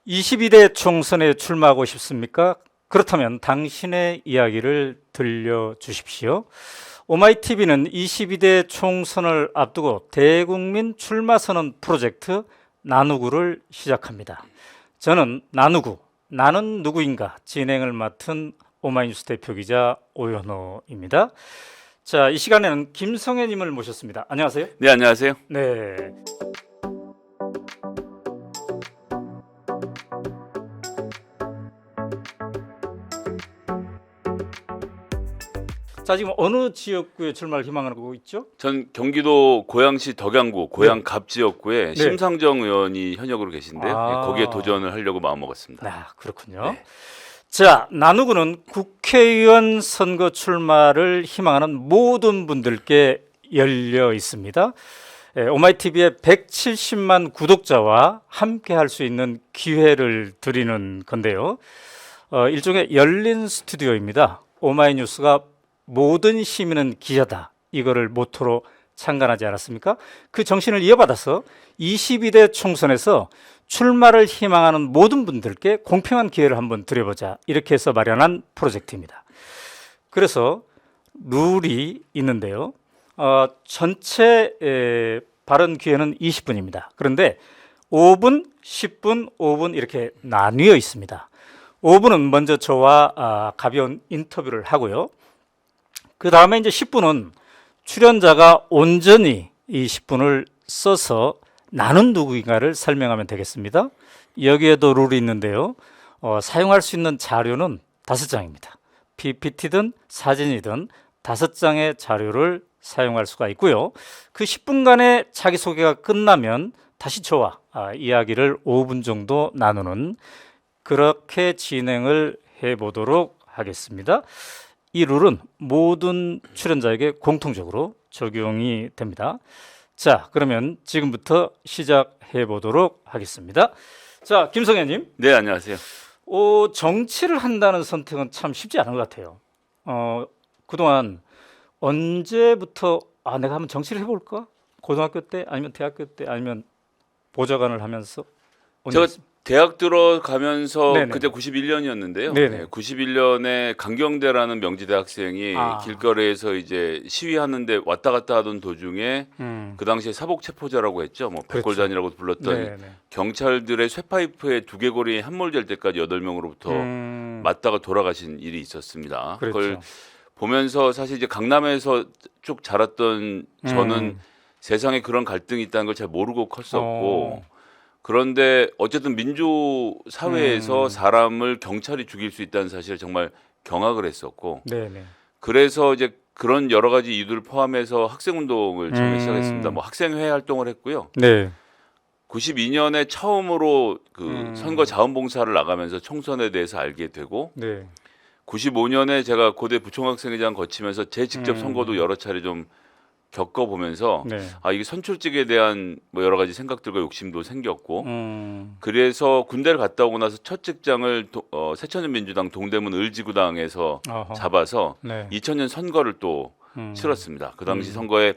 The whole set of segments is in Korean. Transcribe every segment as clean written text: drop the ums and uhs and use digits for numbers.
22대 총선에 출마하고 싶습니까? 그렇다면 당신의 이야기를 들려주십시오. 오마이TV는 22대 총선을 앞두고 대국민 출마 선언 프로젝트 나누구를 시작합니다. 저는 나누구, 나는 누구인가 진행을 맡은 오마이뉴스 대표기자 오연호입니다. 자, 이 시간에는 김성애님을 모셨습니다. 안녕하세요. 네, 안녕하세요. 네. 자, 지금 어느 지역구에 출마를 희망하고 있죠? 전 경기도 고양시 덕양구 고양갑 지역구에 네. 심상정 의원이 현역으로 계신데요. 아. 네, 거기에 도전을 하려고 마음먹었습니다. 아, 그렇군요. 네. 자, 나누구는 국회의원 선거 출마를 희망하는 모든 분들께 열려 있습니다. 오마이TV의 170만 구독자와 함께 할 수 있는 기회를 드리는 건데요. 일종의 열린 스튜디오입니다. 오마이뉴스가 모든 시민은 기자다, 이거를 모토로 창간하지 않았습니까? 그 정신을 이어받아서 22대 총선에서 출마를 희망하는 모든 분들께 공평한 기회를 한번 드려보자, 이렇게 해서 마련한 프로젝트입니다. 그래서 룰이 있는데요. 전체 발언 기회는 20분입니다. 그런데 5분, 10분, 5분 이렇게 나뉘어 있습니다. 5분은 먼저 저와 가벼운 인터뷰를 하고요. 그 다음에 이제 10분은 출연자가 온전히 이 10분을 써서 나는 누구인가를 설명하면 되겠습니다. 여기에도 룰이 있는데요. 사용할 수 있는 자료는 5장입니다. PPT든 사진이든 5장의 자료를 사용할 수가 있고요. 그 10분간의 자기소개가 끝나면 다시 저와 이야기를 5분 정도 나누는, 그렇게 진행을 해보도록 하겠습니다. 이 룰은 모든 출연자에게 공통적으로 적용이 됩니다. 자, 그러면 지금부터 시작해 보도록 하겠습니다. 자, 김성애님. 네, 안녕하세요. 정치를 한다는 선택은 참 쉽지 않은 것 같아요. 그동안 언제부터 내가 한번 정치를 해볼까? 고등학교 때, 아니면 대학교 때, 아니면 보좌관을 하면서? 제가 대학 들어가면서 네네. 그때 91년이었는데요. 네네. 네, 91년에 강경대라는 명지 대학생이 길거리에서 이제 시위하는데 왔다 갔다 하던 도중에 그 당시에 사복 체포자라고 했죠. 뭐 그렇죠. 백골단이라고 불렀던 네네. 경찰들의 쇠파이프에 두개골이 함몰될 때까지 8명으로부터 맞다가 돌아가신 일이 있었습니다. 그렇죠. 그걸 보면서 사실 이제 강남에서 쭉 자랐던 저는 세상에 그런 갈등이 있다는 걸 잘 모르고 컸었고, 그런데 어쨌든 민주 사회에서 사람을 경찰이 죽일 수 있다는 사실을 정말 경악을 했었고, 네네. 그래서 이제 그런 여러 가지 이유들을 포함해서 학생 운동을 처음에 시작했습니다. 뭐 학생회 활동을 했고요. 네. 92년에 처음으로 그 선거 자원봉사를 나가면서 총선에 대해서 알게 되고, 네. 95년에 제가 고대 부총학생회장 거치면서 제 직접 선거도 여러 차례 좀 겪어보면서 네. 이게 선출직에 대한 뭐 여러 가지 생각들과 욕심도 생겼고, 그래서 군대를 갔다 오고 나서 첫 직장을 새천년 민주당 동대문 을지구당에서 어허. 잡아서 네. 2000년 선거를 또 치렀습니다. 그 당시 선거에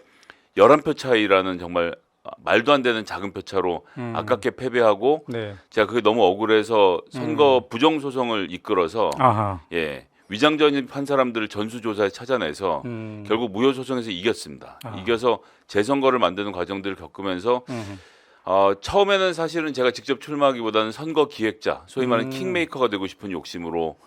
11표 차이라는 정말 말도 안 되는 작은 표 차로 아깝게 패배하고, 네. 제가 그게 너무 억울해서 선거 부정 소송을 이끌어서 아하. 위장 전입한 사람들을 전수조사에 찾아내서 결국 무효 소송에서 이겼습니다. 이겨서 재선거를 만드는 과정들을 겪으면서 처음에는 사실은 제가 직접 출마하기보다는 선거 기획자, 소위 말하는 킹메이커가 되고 싶은 욕심으로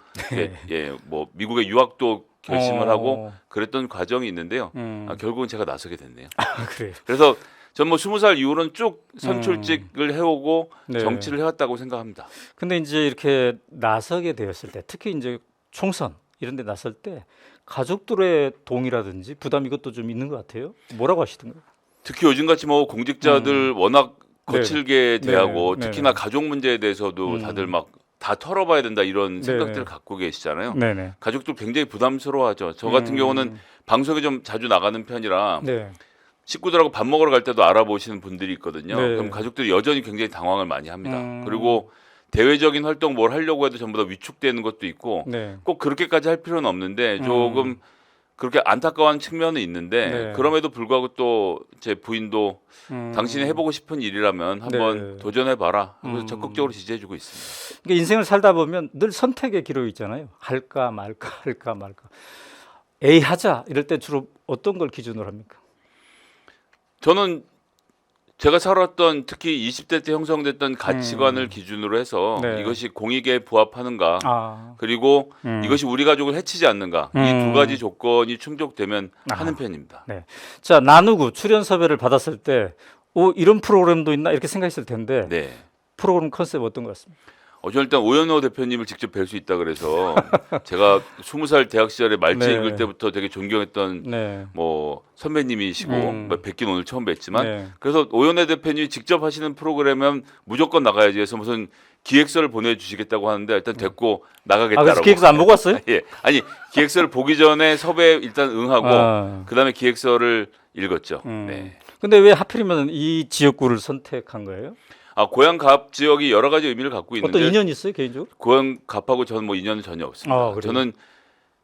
뭐 미국의 유학도 결심을 하고 그랬던 과정이 있는데요. 결국은 제가 나서게 됐네요. 그래요. 그래서 전 뭐 20살 이후로는 쭉 선출직을 해오고 네. 정치를 해왔다고 생각합니다. 근데 이제 이렇게 나서게 되었을 때, 특히 이제 총선 이런 데 나설 때 가족들의 동의라든지 부담, 이것도 좀 있는 것 같아요. 뭐라고 하시던가요? 특히 요즘같이 뭐 공직자들 워낙 거칠게 네네. 대하고 네네. 특히나 가족 문제에 대해서도 다들 막 다 털어봐야 된다 이런 생각들을 갖고 계시잖아요. 네네. 가족들 굉장히 부담스러워하죠. 저 같은 경우는 방송에 좀 자주 나가는 편이라 네. 식구들하고 밥 먹으러 갈 때도 알아보시는 분들이 있거든요. 네. 그럼 가족들이 여전히 굉장히 당황을 많이 합니다. 그리고 대외적인 활동 뭘 하려고 해도 전부 다 위축되는 것도 있고, 네. 꼭 그렇게까지 할 필요는 없는데 조금 그렇게 안타까워하는 측면은 있는데 네. 그럼에도 불구하고 또 제 부인도 당신이 해보고 싶은 일이라면 한번 네. 도전해봐라. 그래서 적극적으로 지지해주고 있습니다. 그러니까 인생을 살다 보면 늘 선택의 기로에 있잖아요. 할까 말까 할까 말까. 에이 하자 이럴 때 주로 어떤 걸 기준으로 합니까? 저는 제가 살았던 특히 20대 때 형성됐던 가치관을 기준으로 해서 네. 이것이 공익에 부합하는가 아, 그리고 이것이 우리 가족을 해치지 않는가 이 두 가지 조건이 충족되면 하는 편입니다. 네. 자, 나누고 출연 섭외를 받았을 때, 이런 프로그램도 있나 이렇게 생각했을 텐데 네. 프로그램 컨셉 어떤 것 같습니까? 저는 일단 오연호 대표님을 직접 뵐 수 있다 그래서 제가 20살 대학 시절에 말지 네. 읽을 때부터 되게 존경했던 네. 뭐 선배님이시고 뭐 뵙긴 오늘 처음 뵀지만 네. 그래서 오연호 대표님이 직접 하시는 프로그램은 무조건 나가야지 해서 무슨 기획서를 보내주시겠다고 하는데 일단 됐고 아, 나가겠다라고. 그래서 기획서 안 보고 왔어요? 예, 아니 기획서를 보기 전에 섭외 일단 응하고 아. 그다음에 기획서를 읽었죠. 네. 근데 왜 하필이면 이 지역구를 선택한 거예요? 고향 갑 지역이 여러 가지 의미를 갖고 있는데 어떤 인연이 있어요, 개인적으로? 고향 갑하고 저는 뭐 인연은 전혀 없습니다. 아, 그래요? 저는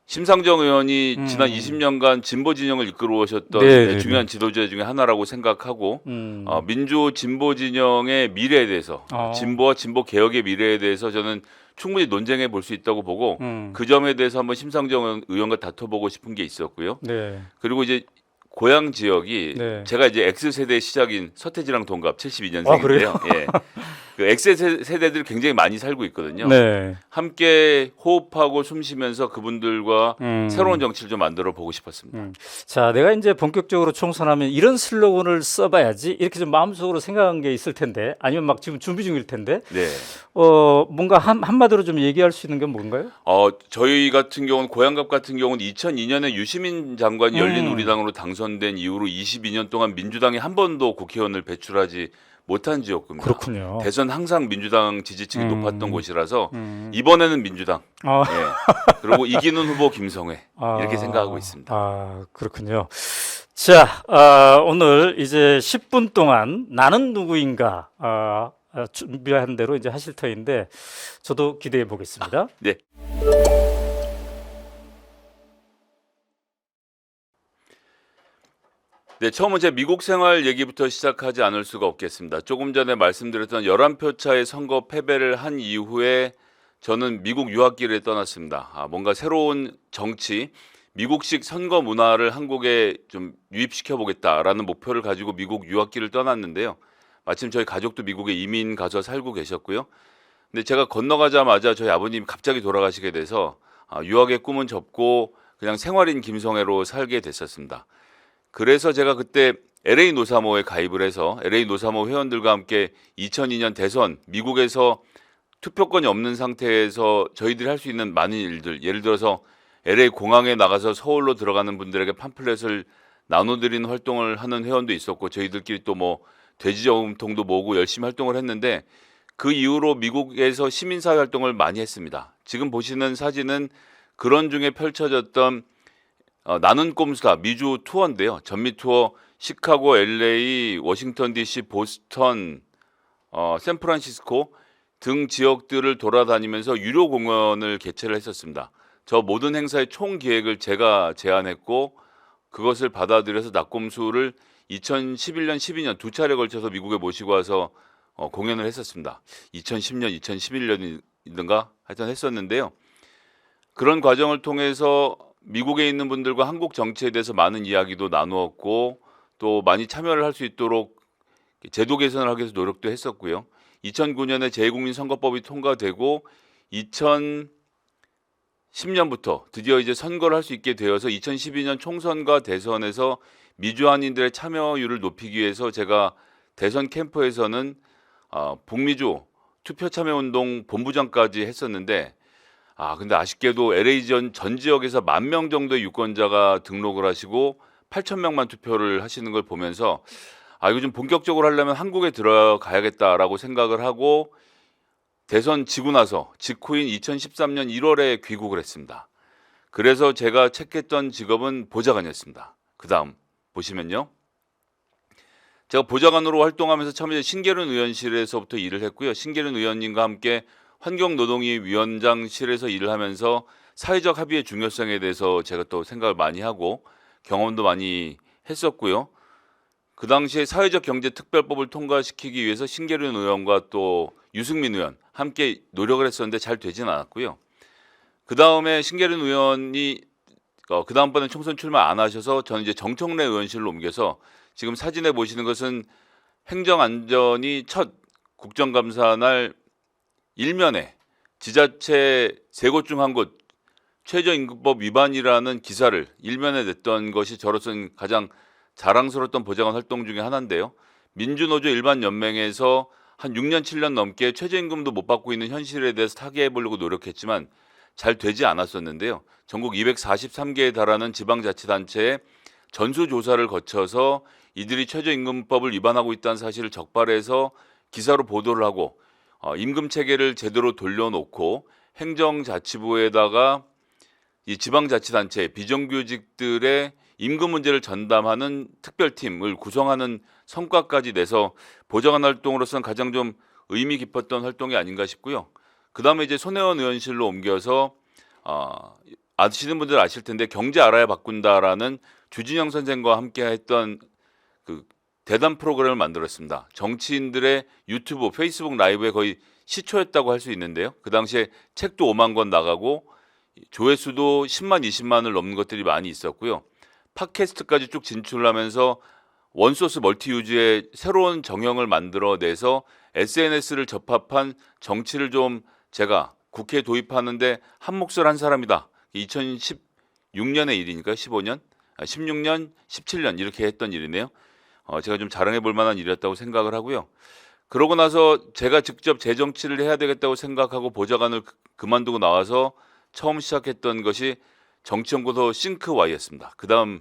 심상정 의원이 지난 20년간 진보 진영을 이끌어 오셨던 네, 중요한 지도자 중에 하나라고 생각하고 음. 민주 진보 진영의 미래에 대해서 진보와 진보 개혁의 미래에 대해서 저는 충분히 논쟁해 볼 수 있다고 보고 그 점에 대해서 한번 심상정 의원과 다퉈보고 싶은 게 있었고요. 네. 그리고 이제 고향 지역이 네. 제가 이제 X세대 시작인 서태지랑 동갑 그래요? 72년생인데요. 예. 그 X세대들이 굉장히 많이 살고 있거든요. 네. 함께 호흡하고 숨쉬면서 그분들과 음. 새로운 정치를 좀 만들어 보고 싶었습니다. 자, 내가 이제 본격적으로 총선하면 이런 슬로건을 써봐야지 이렇게 좀 마음속으로 생각한 게 있을 텐데 아니면 막 지금 준비 중일 텐데 네. 뭔가 한마디로 좀 얘기할 수 있는 게 뭔가요? 저희 같은 경우는 고향갑 같은 경우는 2002년에 유시민 장관이 열린우리당으로 당선된 이후로 22년 동안 민주당이 한 번도 국회의원을 배출하지 못한 지역구입니다. 그렇군요. 대선 항상 민주당 지지층이 높았던 곳이라서 이번에는 민주당. 아. 예. 그리고 이기는 후보 김성회 이렇게 생각하고 있습니다. 아, 그렇군요. 자, 오늘 이제 10분 동안 나는 누구인가 준비한 대로 이제 하실 터인데 저도 기대해 보겠습니다. 네. 네, 처음은 제 미국 생활 얘기부터 시작하지 않을 수가 없겠습니다. 조금 전에 말씀드렸던 11표 차의 선거 패배를 한 이후에 저는 미국 유학길을 떠났습니다. 뭔가 새로운 정치, 미국식 선거 문화를 한국에 좀 유입시켜 보겠다라는 목표를 가지고 미국 유학길을 떠났는데요. 마침 저희 가족도 미국에 이민 가서 살고 계셨고요. 근데 제가 건너가자마자 저희 아버님이 갑자기 돌아가시게 돼서 유학의 꿈은 접고 그냥 생활인 김성애로 살게 됐었습니다. 그래서 제가 그때 LA 노사모에 가입을 해서 LA 노사모 회원들과 함께 2002년 대선 미국에서 투표권이 없는 상태에서 저희들이 할 수 있는 많은 일들, 예를 들어서 LA 공항에 나가서 서울로 들어가는 분들에게 팜플렛을 나눠드리는 활동을 하는 회원도 있었고 저희들끼리 또 뭐 돼지 저금통도 모으고 열심히 활동을 했는데 그 이후로 미국에서 시민사회 활동을 많이 했습니다. 지금 보시는 사진은 그런 중에 펼쳐졌던 나는 꼼수다 미주 투어인데요. 전미 투어 시카고, LA, 워싱턴 DC, 보스턴, 샌프란시스코 등 지역들을 돌아다니면서 유료 공연을 개최를 했었습니다. 저 모든 행사의 총 기획을 제가 제안했고 그것을 받아들여서 낙곰수를 2011년, 12년 두 차례 걸쳐서 미국에 모시고 와서 공연을 했었습니다. 2010년, 2011년이든가 하여튼 했었는데요. 그런 과정을 통해서 미국에 있는 분들과 한국 정치에 대해서 많은 이야기도 나누었고 또 많이 참여를 할 수 있도록 제도 개선을 하기 위해서 노력도 했었고요. 2009년에 제2국민선거법이 통과되고 2010년부터 드디어 이제 선거를 할 수 있게 되어서 2012년 총선과 대선에서 미주한인들의 참여율을 높이기 위해서 제가 대선 캠프에서는 북미주 투표 참여 운동 본부장까지 했었는데 근데 아쉽게도 LA 전 지역에서 10,000명 정도의 유권자가 등록을 하시고 8,000명만 투표를 하시는 걸 보면서 이거 좀 본격적으로 하려면 한국에 들어가야겠다라고 생각을 하고 대선 지고 나서 직후인 2013년 1월에 귀국을 했습니다. 그래서 제가 책했던 직업은 보좌관이었습니다. 그 다음 보시면요. 제가 보좌관으로 활동하면서 처음에 신계륜 의원실에서부터 일을 했고요. 신계륜 의원님과 함께 환경노동위 위원장실에서 일을 하면서 사회적 합의의 중요성에 대해서 제가 또 생각을 많이 하고 경험도 많이 했었고요. 그 당시에 사회적 경제 특별법을 통과시키기 위해서 신계륜 의원과 또 유승민 의원 함께 노력을 했었는데 잘 되진 않았고요. 그 다음에 신계륜 의원이 그 다음번에 총선 출마 안 하셔서 저는 이제 정청래 의원실로 옮겨서 지금 사진에 보시는 것은 행정안전이 첫 국정감사 날 일면에 지자체 세 곳 중 한 곳 최저임금법 위반이라는 기사를 일면에 냈던 것이 저로서는 가장 자랑스러웠던 보좌관 활동 중에 하나인데요. 민주노조 일반연맹에서 한 6년 7년 넘게 최저임금도 못 받고 있는 현실에 대해서 타개해 보려고 노력했지만 잘 되지 않았었는데요. 전국 243개에 달하는 지방자치단체의 전수조사를 거쳐서 이들이 최저임금법을 위반하고 있다는 사실을 적발해서 기사로 보도를 하고 임금 체계를 제대로 돌려놓고 행정자치부에다가 이 지방자치단체 비정규직들의 임금 문제를 전담하는 특별팀을 구성하는 성과까지 내서 보좌관 활동으로서는 가장 좀 의미 깊었던 활동이 아닌가 싶고요. 그 다음에 이제 손혜원 의원실로 옮겨서 아시는 분들 아실 텐데 경제 알아야 바꾼다라는 주진영 선생과 함께 했던 그 대담 프로그램을 만들었습니다. 정치인들의 유튜브, 페이스북 라이브에 거의 시초였다고 할 수 있는데요. 그 당시에 책도 5만 권 나가고 조회수도 10만, 20만을 넘는 것들이 많이 있었고요. 팟캐스트까지 쭉 진출하면서 원소스 멀티유즈의 새로운 정형을 만들어내서 SNS를 접합한 정치를 좀 제가 국회에 도입하는데 한 몫을 한 사람이다. 2016년의 일이니까 15년, 16년, 17년 이렇게 했던 일이네요. 제가 좀 자랑해 볼 만한 일이었다고 생각을 하고요. 그러고 나서 제가 직접 재정치를 해야 되겠다고 생각하고 보좌관을 그만두고 나와서 처음 시작했던 것이 정치연구소 싱크와이였습니다. 그 다음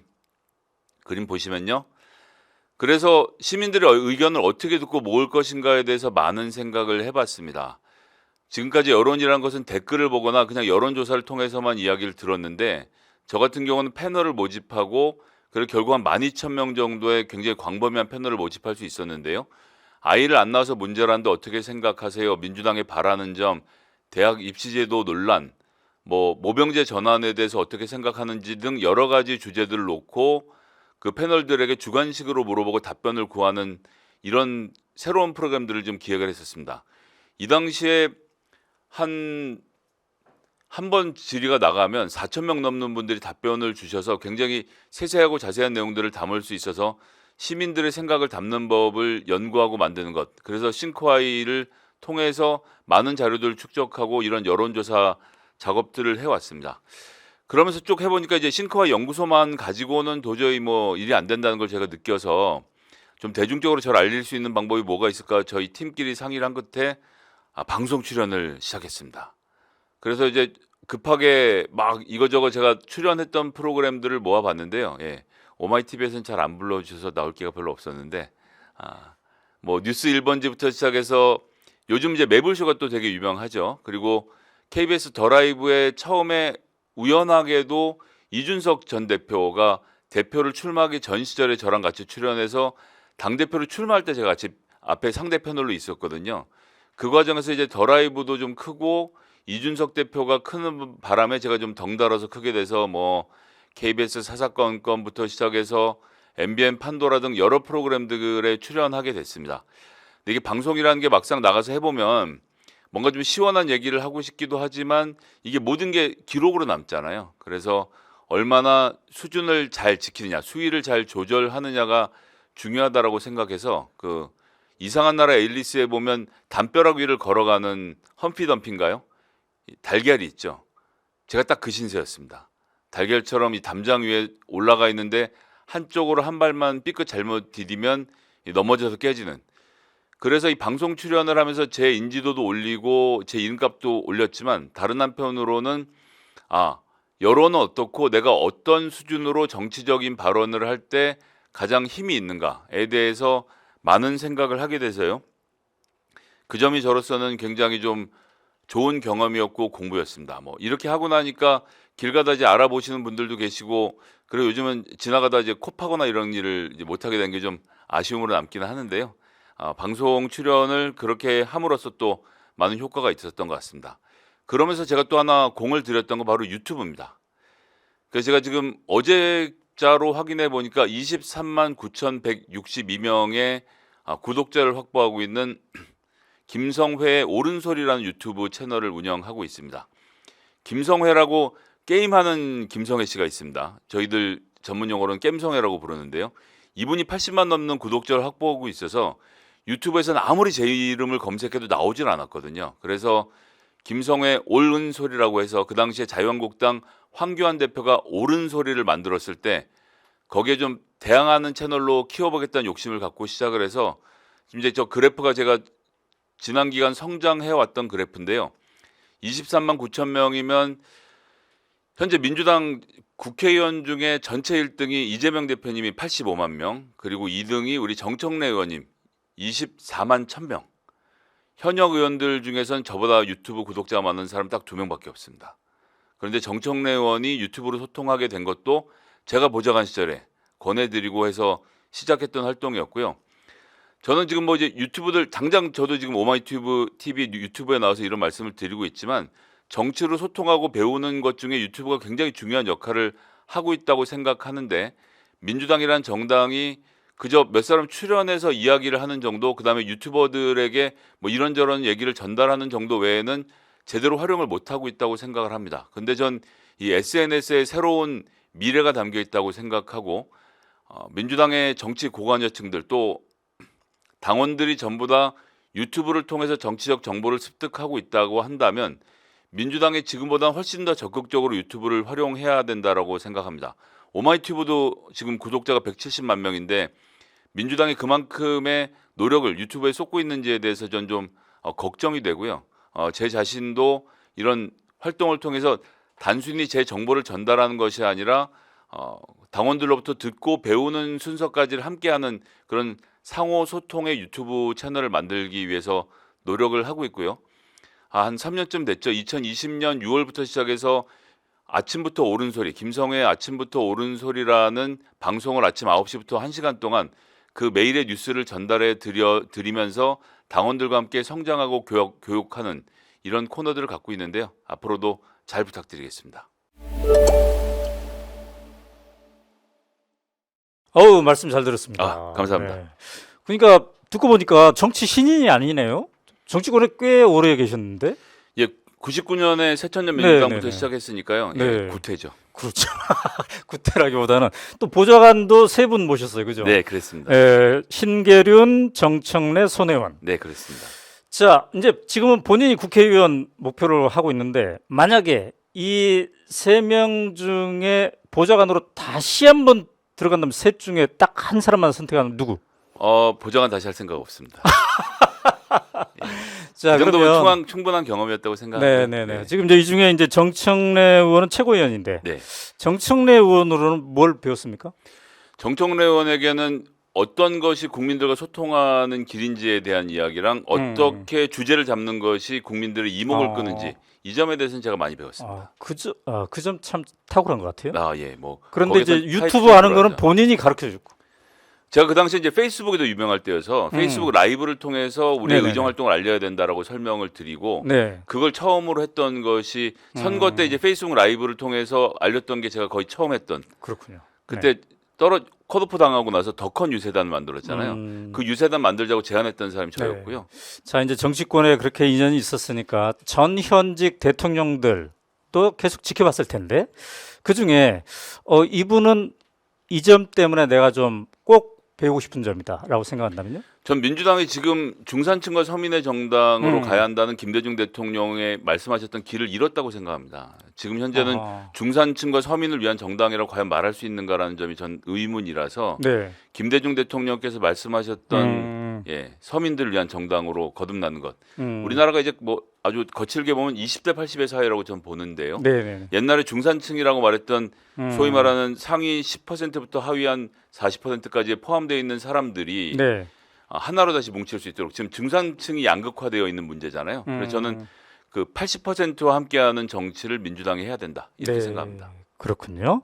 그림 보시면요. 그래서 시민들의 의견을 어떻게 듣고 모을 것인가에 대해서 많은 생각을 해봤습니다. 지금까지 여론이라는 것은 댓글을 보거나 그냥 여론조사를 통해서만 이야기를 들었는데 저 같은 경우는 패널을 모집하고 그리고 결국 한 12,000명 정도의 굉장히 광범위한 패널을 모집할 수 있었는데요. 아이를 안 낳아서 문제라는데 어떻게 생각하세요? 민주당이 바라는 점, 대학 입시제도 논란, 모병제 전환에 대해서 어떻게 생각하는지 등 여러 가지 주제들을 놓고 그 패널들에게 주관식으로 물어보고 답변을 구하는 이런 새로운 프로그램들을 좀 기획을 했었습니다. 이 당시에 한 번 질의가 나가면 4,000명 넘는 분들이 답변을 주셔서 굉장히 세세하고 자세한 내용들을 담을 수 있어서 시민들의 생각을 담는 법을 연구하고 만드는 것. 그래서 싱크와이를 통해서 많은 자료들을 축적하고 이런 여론조사 작업들을 해왔습니다. 그러면서 쭉 해보니까 이제 싱크와이 연구소만 가지고는 도저히 일이 안 된다는 걸 제가 느껴서 좀 대중적으로 저를 알릴 수 있는 방법이 뭐가 있을까 저희 팀끼리 상의를 한 끝에 방송 출연을 시작했습니다. 그래서 이제 급하게 막 이거저거 제가 출연했던 프로그램들을 모아봤는데요. 예. 오마이TV에서는 잘 안 불러주셔서 나올 기가 별로 없었는데 뉴스 1번지부터 시작해서 요즘 이제 매불쇼가 또 되게 유명하죠. 그리고 KBS 더 라이브에 처음에 우연하게도 이준석 전 대표가 대표를 출마하기 전 시절에 저랑 같이 출연해서 당대표를 출마할 때 제가 같이 앞에 상대 패널로 있었거든요. 그 과정에서 이제 더 라이브도 좀 크고 이준석 대표가 크는 바람에 제가 좀 덩달아서 크게 돼서 KBS 사사건건부터 시작해서 MBN 판도라 등 여러 프로그램들에 출연하게 됐습니다. 근데 이게 방송이라는 게 막상 나가서 해보면 뭔가 좀 시원한 얘기를 하고 싶기도 하지만 이게 모든 게 기록으로 남잖아요. 그래서 얼마나 수준을 잘 지키느냐, 수위를 잘 조절하느냐가 중요하다라고 생각해서 그 이상한 나라 앨리스에 보면 담벼락 위를 걸어가는 험피덤피인가요? 달걀이 있죠. 제가 딱 그 신세였습니다. 달걀처럼 이 담장 위에 올라가 있는데 한쪽으로 한 발만 삐끗 잘못 디디면 넘어져서 깨지는. 그래서 이 방송 출연을 하면서 제 인지도도 올리고 제 이름값도 올렸지만 다른 한편으로는 여론은 어떻고 내가 어떤 수준으로 정치적인 발언을 할 때 가장 힘이 있는가에 대해서 많은 생각을 하게 돼서요. 그 점이 저로서는 굉장히 좀 좋은 경험이었고 공부였습니다. 이렇게 하고 나니까 길 가다 이제 알아보시는 분들도 계시고 그리고 요즘은 지나가다 이제 코 파거나 이런 일을 이제 못하게 된 게 좀 아쉬움으로 남기는 하는데요. 방송 출연을 그렇게 함으로써 또 많은 효과가 있었던 것 같습니다. 그러면서 제가 또 하나 공을 들였던 건 바로 유튜브입니다. 그래서 제가 지금 어제자로 확인해 보니까 23만 9,162명의 구독자를 확보하고 있는 김성회의 옳은소리라는 유튜브 채널을 운영하고 있습니다. 김성회라고 게임하는 김성회 씨가 있습니다. 저희들 전문 용어로는 겜성회라고 부르는데요. 이분이 80만 넘는 구독자를 확보하고 있어서 유튜브에서는 아무리 제 이름을 검색해도 나오질 않았거든요. 그래서 김성회 옳은소리라고 해서 그 당시에 자유한국당 황교안 대표가 옳은소리를 만들었을 때 거기에 좀 대항하는 채널로 키워보겠다는 욕심을 갖고 시작을 해서 지금 이제 저 그래프가 제가 지난 기간 성장해왔던 그래프인데요. 23만 9천 명이면 현재 민주당 국회의원 중에 전체 1등이 이재명 대표님이 85만 명, 그리고 2등이 우리 정청래 의원님 24만 1,000명. 현역 의원들 중에선 저보다 유튜브 구독자가 많은 사람 딱 2명밖에 없습니다. 그런데 정청래 의원이 유튜브로 소통하게 된 것도 제가 보좌관 시절에 권해드리고 해서 시작했던 활동이었고요. 저는 지금 뭐 이제 유튜브들 당장 저도 지금 오마이튜브 TV 유튜브에 나와서 이런 말씀을 드리고 있지만 정치로 소통하고 배우는 것 중에 유튜브가 굉장히 중요한 역할을 하고 있다고 생각하는데 민주당이란 정당이 그저 몇 사람 출연해서 이야기를 하는 정도, 그다음에 유튜버들에게 뭐 이런저런 얘기를 전달하는 정도 외에는 제대로 활용을 못하고 있다고 생각을 합니다. 근데 전 이 SNS에 새로운 미래가 담겨 있다고 생각하고 민주당의 정치 고관여층들 또 당원들이 전부 다 유튜브를 통해서 정치적 정보를 습득하고 있다고 한다면 민주당이 지금보다 훨씬 더 적극적으로 유튜브를 활용해야 된다라고 생각합니다. 오마이튜브도 지금 구독자가 170만 명인데 민주당이 그만큼의 노력을 유튜브에 쏟고 있는지에 대해서 전 좀 걱정이 되고요. 제 자신도 이런 활동을 통해서 단순히 제 정보를 전달하는 것이 아니라 당원들로부터 듣고 배우는 순서까지를 함께하는 그런 상호 소통의 유튜브 채널을 만들기 위해서 노력을 하고 있고요. 한 3년쯤 됐죠. 2020년 6월부터 시작해서 아침부터 옳은 소리, 김성회의 아침부터 옳은 소리라는 방송을 아침 9시부터 1시간 동안 그 매일의 뉴스를 전달해 드리면서 당원들과 함께 성장하고 교육하는 이런 코너들을 갖고 있는데요. 앞으로도 잘 부탁드리겠습니다. 어우, 말씀 잘 들었습니다. 감사합니다. 네. 그러니까 듣고 보니까 정치 신인이 아니네요. 정치권에 꽤 오래 계셨는데. 예, 99년에 새천년 네, 민주당부터 네, 네. 시작했으니까요. 네. 예, 구태죠. 그렇죠. 구태라기보다는 또 보좌관도 3분 모셨어요, 그죠? 네, 그렇습니다. 신계륜, 정청래, 손혜원. 네, 그렇습니다. 자, 이제 지금은 본인이 국회의원 목표로 하고 있는데 만약에 이 3명 중에 보좌관으로 다시 한번 들어간다면 셋 중에 딱 한 사람만 선택하면 누구? 보좌관 다시 할 생각 없습니다. 자, 그 정도면 그러면 충분한 경험이었다고 생각합니다. 네네네. 지금 이제 이 중에 이제 정청래 의원은 최고위원인데 네. 정청래 의원으로는 뭘 배웠습니까? 정청래 의원에게는 어떤 것이 국민들과 소통하는 길인지에 대한 이야기랑 어떻게 주제를 잡는 것이 국민들의 이목을 끄는지 이 점에 대해서는 제가 많이 배웠습니다. 그 점 참 탁월한 것 같아요. 예, 뭐 그런데 이제 거기서 유튜브 하는 거는 하죠. 본인이 가르쳐 주고. 제가 그 당시에 이제 페이스북이 더 유명할 때여서 페이스북 라이브를 통해서 우리의 네네네. 의정 활동을 알려야 된다라고 설명을 드리고 네. 그걸 처음으로 했던 것이 선거 때 이제 페이스북 라이브를 통해서 알렸던 게 제가 거의 처음 했던 그렇군요. 그때 컷오프 당하고 나서 더 큰 유세단을 만들었잖아요. 그 유세단 만들자고 제안했던 사람이 저였고요. 자, 이제 정치권에 그렇게 인연이 있었으니까 전 현직 대통령들도 계속 지켜봤을 텐데 그 중에 이분은 이 점 때문에 내가 좀 꼭 배우고 싶은 점이다라고 생각한다면요? 전 민주당이 지금 중산층과 서민의 정당으로 가야 한다는 김대중 대통령의 말씀하셨던 길을 잃었다고 생각합니다. 지금 현재는 중산층과 서민을 위한 정당이라고 과연 말할 수 있는가라는 점이 전 의문이라서 네. 김대중 대통령께서 말씀하셨던 서민들을 위한 정당으로 거듭나는 것. 우리나라가 이제 뭐 아주 거칠게 보면 20대 80의 사회라고 전 보는데요. 네. 옛날에 중산층이라고 말했던 소위 말하는 상위 10%부터 하위 한 40%까지 포함되어 있는 사람들이 네. 하나로 다시 뭉칠 수 있도록 지금 중산층이 양극화되어 있는 문제잖아요. 그래서 저는 그 80%와 함께하는 정치를 민주당이 해야 된다 이렇게 생각합니다. 그렇군요.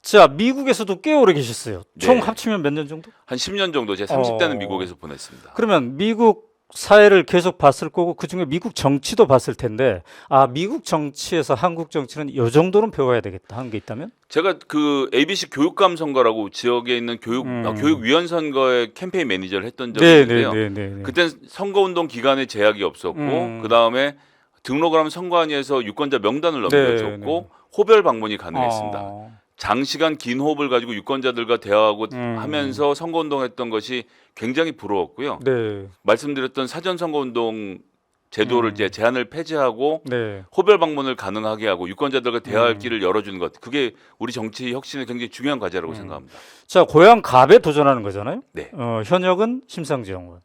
자, 미국에서도 꽤 오래 계셨어요. 총 네. 합치면 몇 년 정도? 한 10년 정도 제 30대는 미국에서 보냈습니다. 그러면 미국 사회를 계속 봤을 거고 그중에 미국 정치도 봤을 텐데 미국 정치에서 한국 정치는 이 정도는 배워야 되겠다 하는 게 있다면? 제가 그 ABC 교육감 선거라고 지역에 있는 교육위원 선거의 캠페인 매니저를 했던 적이 있는데요. 네. 그땐 선거운동 기간에 제약이 없었고 그 다음에 등록을 하면 선관위에서 유권자 명단을 넘겨줬고 호별 방문이 가능했습니다. 장시간 긴 호흡을 가지고 유권자들과 대화하고 하면서 선거운동했던 것이 굉장히 부러웠고요. 네. 말씀드렸던 사전 선거운동 제도를 이제 제한을 폐지하고 네. 호별 방문을 가능하게 하고 유권자들과 대화할 길을 열어주는 것, 그게 우리 정치 혁신의 굉장히 중요한 과제라고 생각합니다. 자, 고향 갑에 도전하는 거잖아요. 네. 현역은 심상정 의원.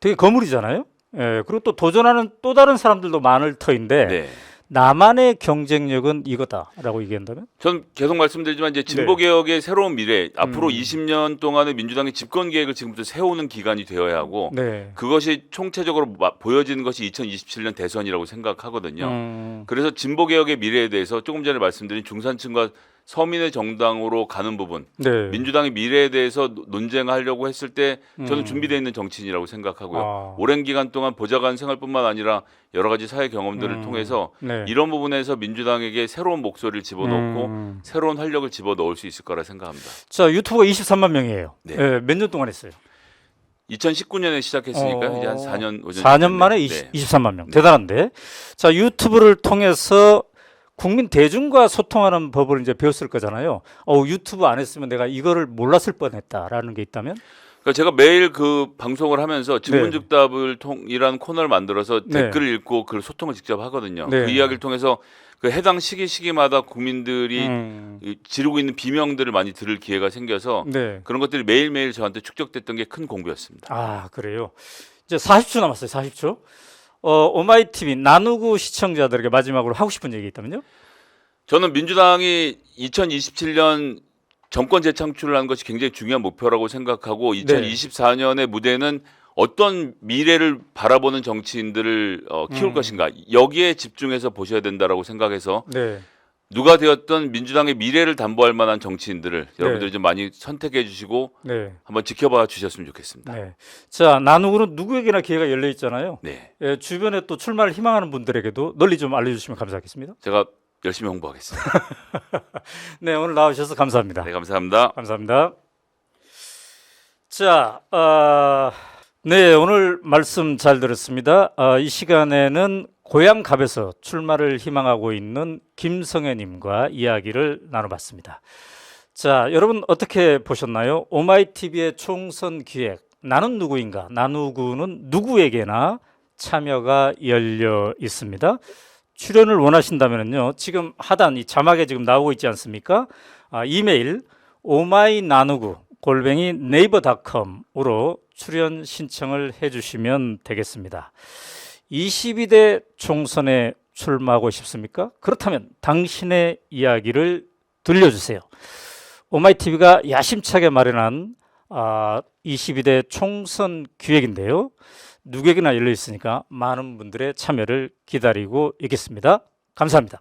되게 거물이잖아요. 예, 그리고 또 도전하는 또 다른 사람들도 많을 터인데 네. 나만의 경쟁력은 이거다라고 얘기한다면? 전 계속 말씀드리지만 이제 진보 개혁의 새로운 미래, 앞으로 20년 동안의 민주당의 집권 계획을 지금부터 세우는 기간이 되어야 하고 네. 그것이 총체적으로 보여지는 것이 2027년 대선이라고 생각하거든요. 그래서 진보 개혁의 미래에 대해서 조금 전에 말씀드린 중산층과 서민의 정당으로 가는 부분, 네. 민주당의 미래에 대해서 논쟁하려고 했을 때 저는 준비되어 있는 정치인이라고 생각하고요. 오랜 기간 동안 보좌관 생활뿐만 아니라 여러 가지 사회 경험들을 통해서 네. 이런 부분에서 민주당에게 새로운 목소리를 집어넣고 새로운 활력을 집어넣을 수 있을 거라 생각합니다. 자, 유튜버가 23만 명이에요. 네. 예, 몇 년 동안 했어요? 2019년에 시작했으니까 이제 한 4년 4년 만에 네. 23만 명. 대단한데. 자, 유튜브를 통해서 국민 대중과 소통하는 법을 이제 배웠을 거잖아요. 유튜브 안 했으면 내가 이거를 몰랐을 뻔했다라는 게 있다면? 그러니까 제가 매일 그 방송을 하면서 질문즉답을 이라는 코너를 만들어서 댓글을 읽고 그 소통을 직접 하거든요. 네. 그 이야기를 통해서 그 해당 시기마다 국민들이 지르고 있는 비명들을 많이 들을 기회가 생겨서 네. 그런 것들이 매일매일 저한테 축적됐던 게 큰 공부였습니다. 그래요. 이제 40초 남았어요. 40초. 오마이TV 나누구 시청자들에게 마지막으로 하고 싶은 얘기 있다면요? 저는 민주당이 2027년 정권 재창출을 하는 것이 굉장히 중요한 목표라고 생각하고 2024년의 무대는 어떤 미래를 바라보는 정치인들을 키울 것인가, 여기에 집중해서 보셔야 된다라고 생각해서 누가 되었던 민주당의 미래를 담보할 만한 정치인들을 여러분들이 좀 많이 선택해 주시고 한번 지켜봐 주셨으면 좋겠습니다. 자, 나누구는 누구에게나 기회가 열려 있잖아요. 네. 예, 주변에 또 출마를 희망하는 분들에게도 널리 좀 알려주시면 감사하겠습니다. 제가 열심히 홍보하겠습니다. 네, 오늘 나와주셔서 감사합니다. 네, 감사합니다. 감사합니다. 자, 네, 오늘 말씀 잘 들었습니다. 이 시간에는 고향갑에서 출마를 희망하고 있는 김성애님과 이야기를 나눠봤습니다. 자, 여러분 어떻게 보셨나요? 오마이TV의 총선 기획 나는 누구인가? 나누구는 누구에게나 참여가 열려 있습니다. 출연을 원하신다면요, 지금 하단 이 자막에 지금 나오고 있지 않습니까? 이메일 omainanugu@naver.com으로 출연 신청을 해주시면 되겠습니다. 22대 총선에 출마하고 싶습니까? 그렇다면 당신의 이야기를 들려주세요. 오마이TV가 야심차게 마련한 22대 총선 기획인데요. 누구에게나 열려 있으니까 많은 분들의 참여를 기다리고 있겠습니다. 감사합니다.